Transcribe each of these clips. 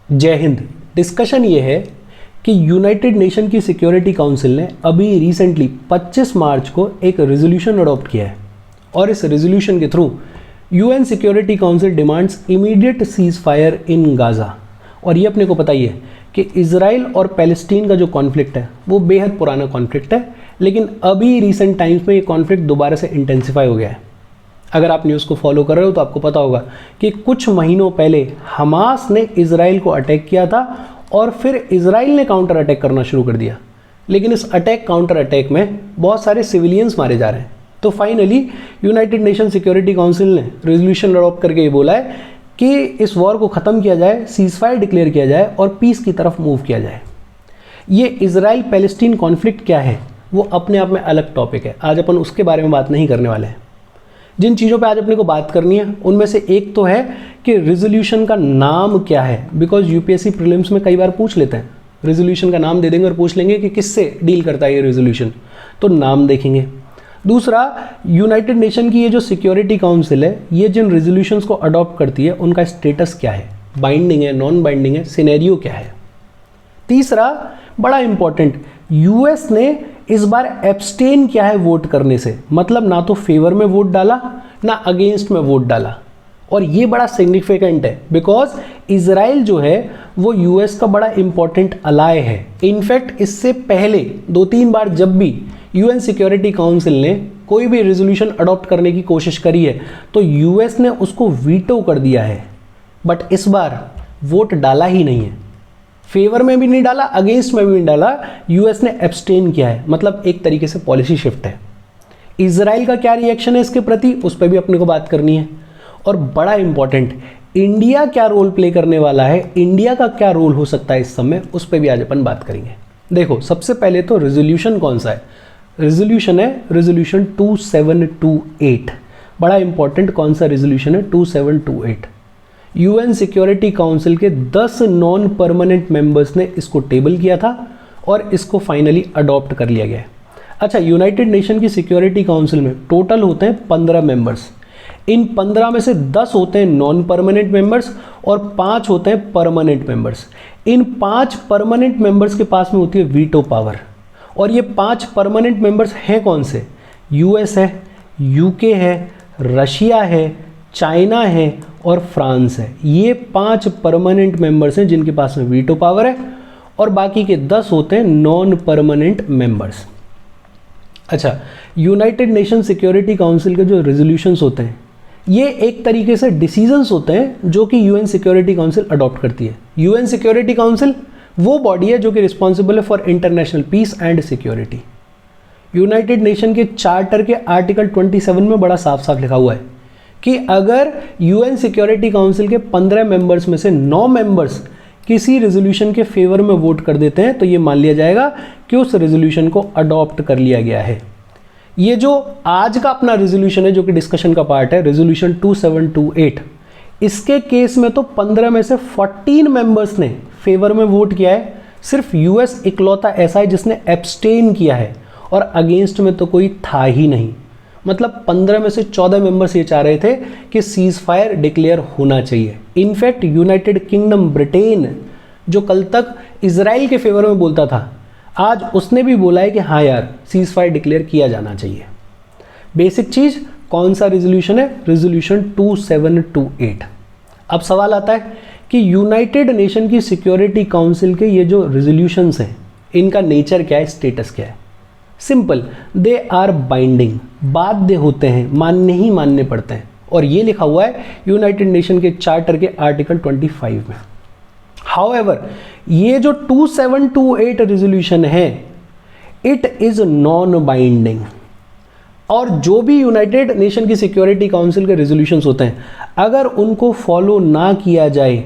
जय हिंद। डिस्कशन ये है कि यूनाइटेड नेशन की सिक्योरिटी काउंसिल ने अभी रिसेंटली 25 मार्च को एक रेजोल्यूशन अडॉप्ट किया है और इस रेजोल्यूशन के through UN security council demands immediate cease fire in Gaza. और ये अपने को पता ही है कि इजराइल और पैलेस्टीन का जो कॉन्फ्लिक्ट है वो बेहद पुराना कॉन्फ्लिक्ट है, लेकिन अभी रिसेंट टाइम्स में ये कॉन्फ्लिक्ट दोबारा से इंटेंसिफाई हो गया है। अगर आप न्यूज़ को फॉलो कर रहे हो तो आपको पता होगा कि कुछ महीनों पहले हमास ने इजराइल को अटैक किया था और फिर इजराइल ने काउंटर अटैक करना शुरू कर दिया, लेकिन इस अटैक काउंटर अटैक में बहुत सारे सिविलियंस मारे जा रहे हैं। तो finally United nation security council ने रेजोल्यूशन अडॉप्ट करके ये बोला है कि इस वॉर को ख़त्म किया जाए, सीज फायर डिक्लेयर किया जाए और पीस की तरफ मूव किया जाए। ये इजराइल पैलेस्टीन कॉन्फ्लिक्ट क्या है वो अपने आप में अलग टॉपिक है, आज अपन उसके बारे में बात नहीं करने वाले हैं। जिन चीज़ों पे आज अपने को बात करनी है उनमें से एक तो है कि रेजोल्यूशन का नाम क्या है, बिकॉज यूपीएससी प्रीलिम्स में कई बार पूछ लेते हैं, रेजोल्यूशन का नाम दे देंगे और पूछ लेंगे कि किससे डील करता है ये रेजोल्यूशन, तो नाम देखेंगे। दूसरा, यूनाइटेड नेशन की ये जो सिक्योरिटी काउंसिल है ये जिन रेजोल्यूशंस को अडॉप्ट करती है उनका स्टेटस क्या है, बाइंडिंग है, नॉन बाइंडिंग है, सिनेरियो क्या है। तीसरा, बड़ा इंपॉर्टेंट, यूएस ने इस बार एब्सटेन किया है वोट करने से, मतलब ना तो फेवर में वोट डाला ना अगेंस्ट में वोट डाला। और ये बड़ा सिग्निफिकेंट है बिकॉज इजराइल जो है वो यूएस का बड़ा इंपॉर्टेंट अलाय है। इनफैक्ट इससे पहले 2-3 बार जब भी यूएन सिक्योरिटी काउंसिल ने कोई भी रेजोल्यूशन अडॉप्ट करने की कोशिश करी है तो यूएस ने उसको वीटो कर दिया है, बट इस बार वोट डाला ही नहीं है, फेवर में भी नहीं डाला, अगेंस्ट में भी नहीं डाला, यूएस ने एब्सटेन किया है, मतलब एक तरीके से पॉलिसी शिफ्ट है। इजराइल का क्या रिएक्शन है इसके प्रति, उस पर भी अपने को बात करनी है। और बड़ा इंपॉर्टेंट, इंडिया क्या रोल प्ले करने वाला है, इंडिया का क्या रोल हो सकता है इस समय, उस पर भी आज अपन बात करेंगे। देखो, सबसे पहले तो रेजोल्यूशन कौन सा है, रेजोल्यूशन है रेजोल्यूशन 2728। बड़ा इंपॉर्टेंट कौन सा रेजोल्यूशन है, 2728। यूएन सिक्योरिटी काउंसिल के 10 नॉन परमानेंट मेंबर्स ने इसको टेबल किया था और इसको फाइनली अडॉप्ट कर लिया गया है। अच्छा, यूनाइटेड नेशन की सिक्योरिटी काउंसिल में टोटल होते हैं 15 मेंबर्स। इन 15 में से 10 होते हैं नॉन परमानेंट मेंबर्स और 5 होते हैं परमानेंट मेंबर्स। इन 5 परमानेंट मेंबर्स के पास में होती है वीटो पावर। और ये 5 परमानेंट मेंबर्स हैं कौन से, यूएस है, यूके है, रशिया है, चाइना है और फ्रांस है। ये 5 परमानेंट मेंबर्स हैं जिनके पास में वीटो पावर है और बाकी के 10 होते हैं नॉन परमानेंट मेंबर्स। अच्छा, यूनाइटेड नेशन सिक्योरिटी काउंसिल के जो रेजोल्यूशंस होते हैं ये एक तरीके से डिसीजंस होते हैं जो कि यूएन सिक्योरिटी काउंसिल अडॉप्ट करती है। यूएन सिक्योरिटी काउंसिल वो बॉडी है जो कि रिस्पॉन्सिबल है for international peace and security. United Nation के चार्टर के आर्टिकल 27 में बड़ा साफ साफ लिखा हुआ है कि अगर यूएन सिक्योरिटी काउंसिल के 15 मेंबर्स में से 9 मेंबर्स किसी रेजोल्यूशन के फेवर में वोट कर देते हैं तो ये मान लिया जाएगा कि उस रेजोल्यूशन को अडॉप्ट कर लिया गया है। ये जो आज का अपना रेजोल्यूशन है जो कि डिस्कशन का पार्ट है, रेजोल्यूशन 2728, इसके केस में तो 15 में से 14 मेंबर्स ने फेवर में वोट किया है। सिर्फ यूएस इकलौता ऐसा है जिसने एब्सटेन किया है और अगेंस्ट में तो कोई था ही नहीं। मतलब 15 में से 14 मेंबर्स ये चाह रहे थे कि सीज फायर डिक्लेयर होना चाहिए। इनफैक्ट यूनाइटेड किंगडम ब्रिटेन जो कल तक इजराइल के फेवर में बोलता था, आज उसने भी बोला है कि हाँ यार, सीज फायर डिक्लेयर किया जाना चाहिए। बेसिक चीज़ कौन सा रेजोल्यूशन है, रेजोल्यूशन 2728। अब सवाल आता है कि यूनाइटेड नेशन की सिक्योरिटी काउंसिल के ये जो रेजोल्यूशंस हैं इनका नेचर क्या है, स्टेटस क्या है। सिंपल, दे आर बाइंडिंग, बाध्य होते हैं, मानने ही मानने पड़ते हैं। और ये लिखा हुआ है यूनाइटेड नेशन के चार्टर के आर्टिकल 25 में। हाउएवर, ये जो 2728 रेजोल्यूशन है इट इज नॉन बाइंडिंग। और जो भी यूनाइटेड नेशन की सिक्योरिटी काउंसिल के रेजोल्यूशंस होते हैं अगर उनको फॉलो ना किया जाए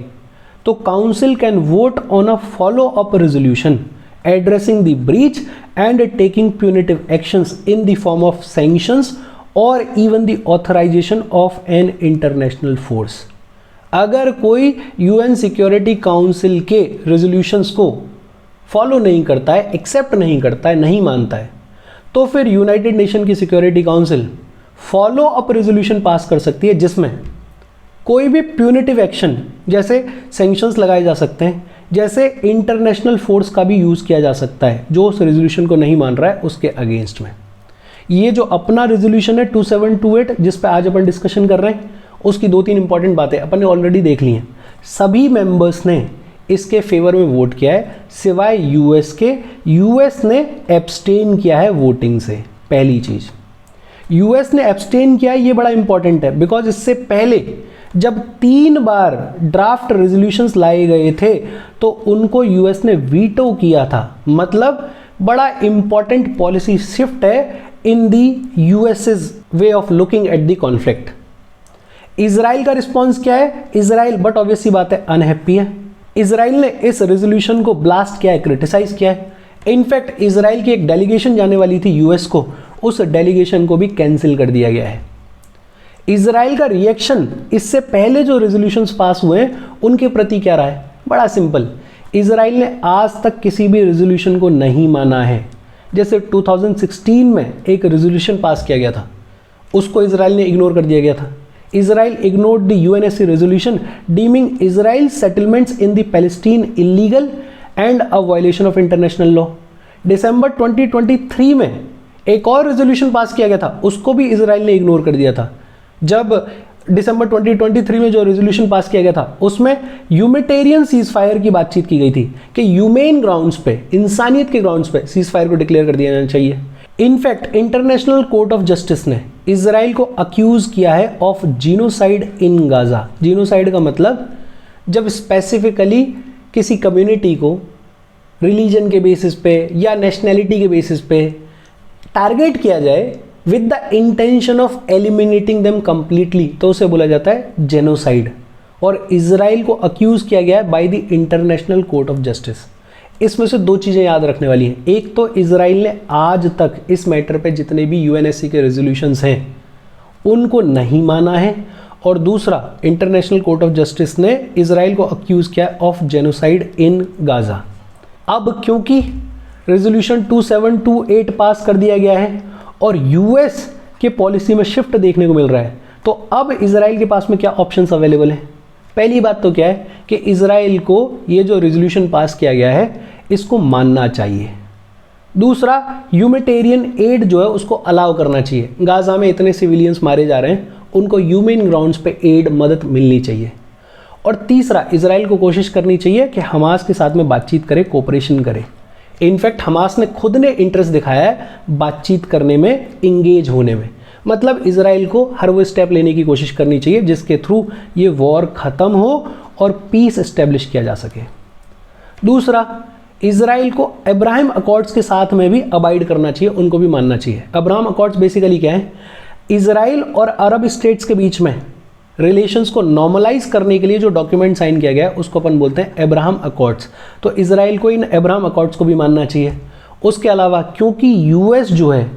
तो council can vote on a follow up resolution addressing the breach and taking punitive actions in the form of sanctions or even the authorization of an international force। अगर कोई यूएन सिक्योरिटी काउंसिल के resolutions को follow नहीं करता है, accept नहीं करता है, नहीं मानता है, तो फिर यूनाइटेड नेशन की security council follow up resolution pass कर सकती है जिसमें कोई भी प्यूनिटिव एक्शन जैसे सैंक्शंस लगाए जा सकते हैं, जैसे इंटरनेशनल फोर्स का भी यूज़ किया जा सकता है जो उस रेजोल्यूशन को नहीं मान रहा है उसके अगेंस्ट में। ये जो अपना रेजोल्यूशन है 2728 जिस पे आज अपन डिस्कशन कर रहे हैं, उसकी 2-3 इंपॉर्टेंट बातें अपन ने ऑलरेडी देख ली हैं। सभी मेंबर्स ने इसके फेवर में वोट किया है सिवाय यूएस के। यूएस ने एब्सटेन किया है वोटिंग से। पहली चीज़, यूएस ने एब्सटेन किया है, ये बड़ा इंपॉर्टेंट है बिकॉज इससे पहले जब 3 बार ड्राफ्ट रेजोल्यूशंस लाए गए थे तो उनको यूएस ने वीटो किया था। मतलब बड़ा इंपॉर्टेंट पॉलिसी शिफ्ट है in the US's way of looking at the conflict. Israel का रिस्पॉन्स क्या है? इजराइल बट ऑब्वियस सी बात है अनहैप्पी है। इजराइल ने इस रेजोल्यूशन को ब्लास्ट किया है, क्रिटिसाइज किया है। इनफैक्ट इजराइल की एक डेलीगेशन जाने वाली थी यूएस को, उस डेलीगेशन को भी कैंसिल कर दिया गया है। इजराइल का रिएक्शन इससे पहले जो रेजोल्यूशंस पास हुए हैं उनके प्रति क्या रहा है? बड़ा सिंपल, इजराइल ने आज तक किसी भी रेजोल्यूशन को नहीं माना है। जैसे 2016 में एक रेजोल्यूशन पास किया गया था, उसको इजराइल ने इग्नोर कर दिया गया था। Israel ignored the UNSC resolution deeming Israel settlements in the Palestine illegal and a violation of international law. दिसंबर 2023 में एक और रेजोल्यूशन पास किया गया था, उसको भी इजराइल ने इग्नोर कर दिया था। जब दिसंबर 2023 में जो रेजोल्यूशन पास किया गया था उसमें ह्यूमैनिटेरियन सीज फायर की बातचीत की गई थी कि ह्यूमेन ग्राउंड्स पे, इंसानियत के ग्राउंड्स पे सीज फायर को डिक्लेयर कर दिया जाना चाहिए। In fact international court of justice ने इजराइल को अक्यूज किया है of genocide in Gaza. Genocide का मतलब जब स्पेसिफिकली किसी कम्युनिटी को रिलीजन के बेसिस पे या नेशनैलिटी के बेसिस पे टारगेट किया जाए with the intention of eliminating them completely, तो उसे बोला जाता है जेनोसाइड। और इजराइल को अक्यूज किया गया है by the international court of justice. इसमें से 2 चीज़ें याद रखने वाली हैं। एक तो इजराइल ने आज तक इस मैटर पे जितने भी यूएनएससी के रेजोल्यूशंस हैं उनको नहीं माना है, और दूसरा इंटरनेशनल कोर्ट ऑफ जस्टिस ने इजराइल को अक्यूज किया ऑफ जेनोसाइड इन गाजा। अब क्योंकि रेजोल्यूशन 2728 पास कर दिया गया है और यूएस के पॉलिसी में शिफ्ट देखने को मिल रहा है, तो अब इजराइल के पास में क्या ऑप्शंस अवेलेबल हैं? पहली बात तो क्या है कि इजराइल को ये जो रेजोल्यूशन पास किया गया है इसको मानना चाहिए। दूसरा, ह्यूमैनिटेरियन एड जो है उसको अलाउ करना चाहिए। गाजा में इतने सिविलियंस मारे जा रहे हैं, उनको ह्यूमन ग्राउंड्स पे एड मदद मिलनी चाहिए। और तीसरा, इजराइल को कोशिश करनी चाहिए कि हमास के साथ में बातचीत करे, कोऑपरेशन करे। इनफैक्ट हमास ने खुद ने इंटरेस्ट दिखाया है बातचीत करने में, इंगेज होने में। मतलब इजराइल को हर वो स्टेप लेने की कोशिश करनी चाहिए जिसके थ्रू ये वॉर ख़त्म हो और पीस एस्टेब्लिश किया जा सके। दूसरा, इजराइल को अब्राहम अकॉर्ड्स के साथ में भी अबाइड करना चाहिए, उनको भी मानना चाहिए। अब्राहम अकॉर्ड्स बेसिकली क्या है? इजराइल और अरब स्टेट्स के बीच में रिलेशंस को नॉर्मलाइज करने के लिए जो डॉक्यूमेंट साइन किया गया है उसको अपन बोलते हैं अब्राहम अकॉर्ड्स। तो इजराइल को इन अब्राहम अकॉर्ड्स को भी मानना चाहिए। उसके अलावा क्योंकि यूएस जो है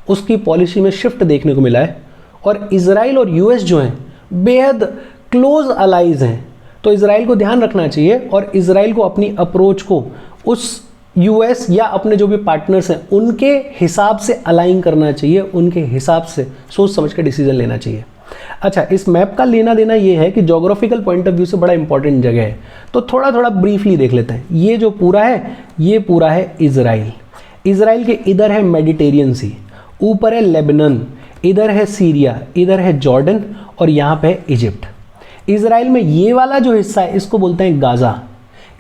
उसकी पॉलिसी में शिफ्ट देखने को मिला है और इजराइल और यूएस जो हैं बेहद क्लोज अलाइज हैं, तो इजराइल को ध्यान रखना चाहिए और इजराइल को अपनी अप्रोच को उस यूएस या अपने जो भी पार्टनर्स हैं उनके हिसाब से अलाइन करना चाहिए, उनके हिसाब से सोच समझ कर डिसीजन लेना चाहिए। अच्छा, इस मैप का लेना देना ये है कि ज्योग्राफिकल पॉइंट ऑफ व्यू से बड़ा इंपॉर्टेंट जगह है, तो थोड़ा थोड़ा ब्रीफली देख लेते हैं। ये जो पूरा है ये पूरा है इजराइल। इजराइल के इधर है मेडिटेरियन सी, ऊपर है लेबनान, इधर है सीरिया, इधर है जॉर्डन और यहाँ पे है इजिप्ट। इजराइल में ये वाला जो हिस्सा है इसको बोलते हैं गाजा,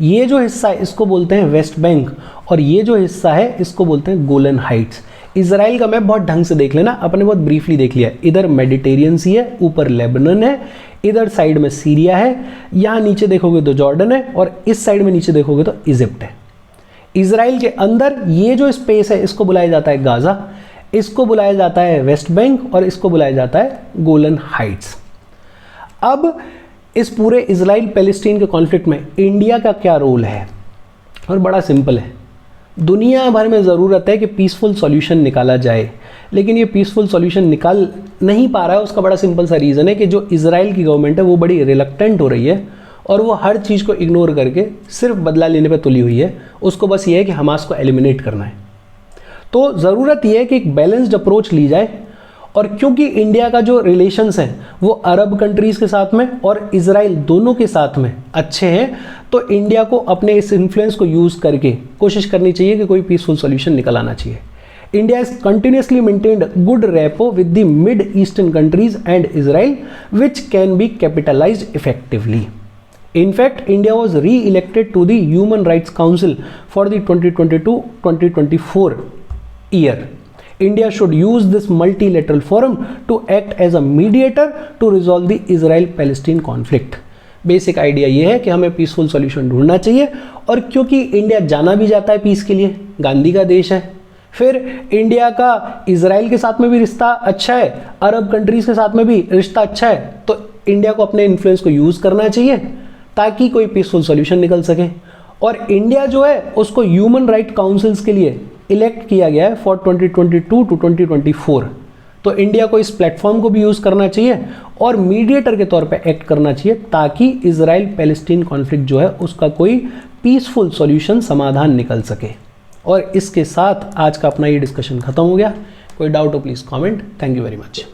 ये जो हिस्सा है इसको बोलते हैं वेस्ट बैंक और ये जो हिस्सा है इसको बोलते हैं गोलन हाइट्स। इजराइल का मैप बहुत ढंग से देख लेना, अपने बहुत ब्रीफली देख लिया। इधर मेडिटेरियन सी है, ऊपर लेबनान है, इधर साइड में सीरिया है, यहाँ नीचे देखोगे तो जॉर्डन है और इस साइड में नीचे देखोगे तो इजिप्ट है। इजराइल के अंदर ये जो स्पेस है इसको बुलाया जाता है गाजा, इसको बुलाया जाता है वेस्ट बैंक और इसको बुलाया जाता है गोलन हाइट्स। अब इस पूरे इजराइल पैलेस्टीन के कॉन्फ्लिक्ट में इंडिया का क्या रोल है? और बड़ा सिंपल है, दुनिया भर में ज़रूरत है कि पीसफुल सॉल्यूशन निकाला जाए, लेकिन ये पीसफुल सॉल्यूशन निकाल नहीं पा रहा है। उसका बड़ा सिंपल सा रीज़न है कि जो इजराइल की गवर्नमेंट है वो बड़ी रिलक्टेंट हो रही है और वो हर चीज़ को इग्नोर करके सिर्फ बदला लेने पर तुली हुई है। उसको बस ये है कि हमास को एलिमिनेट करना है। तो ज़रूरत यह है कि एक बैलेंस्ड अप्रोच ली जाए और क्योंकि इंडिया का जो रिलेशंस हैं वो अरब कंट्रीज़ के साथ में और इजराइल दोनों के साथ में अच्छे हैं, तो इंडिया को अपने इस इन्फ्लुएंस को यूज़ करके कोशिश करनी चाहिए कि कोई पीसफुल सॉल्यूशन निकल आना चाहिए। India has continuously maintained good rapport with the Mid-Eastern countries and Israel, which can be capitalized effectively. In fact, India was re-elected to the Human Rights Council for the 2022-2024 year. India should use this multilateral forum to act as a mediator to resolve the Israel-Palestine conflict. Basic idea ये है कि हमें peaceful solution ढूंढना चाहिए, और क्योंकि India जाना भी जाता है पीस के लिए, गांधी का देश है, फिर इंडिया का इजराइल के साथ में भी रिश्ता अच्छा है, अरब कंट्रीज के साथ में भी रिश्ता अच्छा है, तो इंडिया को अपने इन्फ्लुएंस को यूज़ करना चाहिए ताकि कोई पीसफुल सॉल्यूशन निकल सके। और इंडिया जो है उसको ह्यूमन राइट काउंसिल्स के लिए इलेक्ट किया गया है फॉर 2022 टू 2024, तो इंडिया को इस प्लेटफॉर्म को भी यूज़ करना चाहिए और मीडिएटर के तौर पे एक्ट करना चाहिए ताकि इजराइल पैलेस्टीन कॉन्फ्लिक्ट जो है उसका कोई पीसफुल सॉल्यूशन समाधान निकल सके। और इसके साथ आज का अपना ये डिस्कशन खत्म हो गया। कोई डाउट हो please comment. Thank you very much.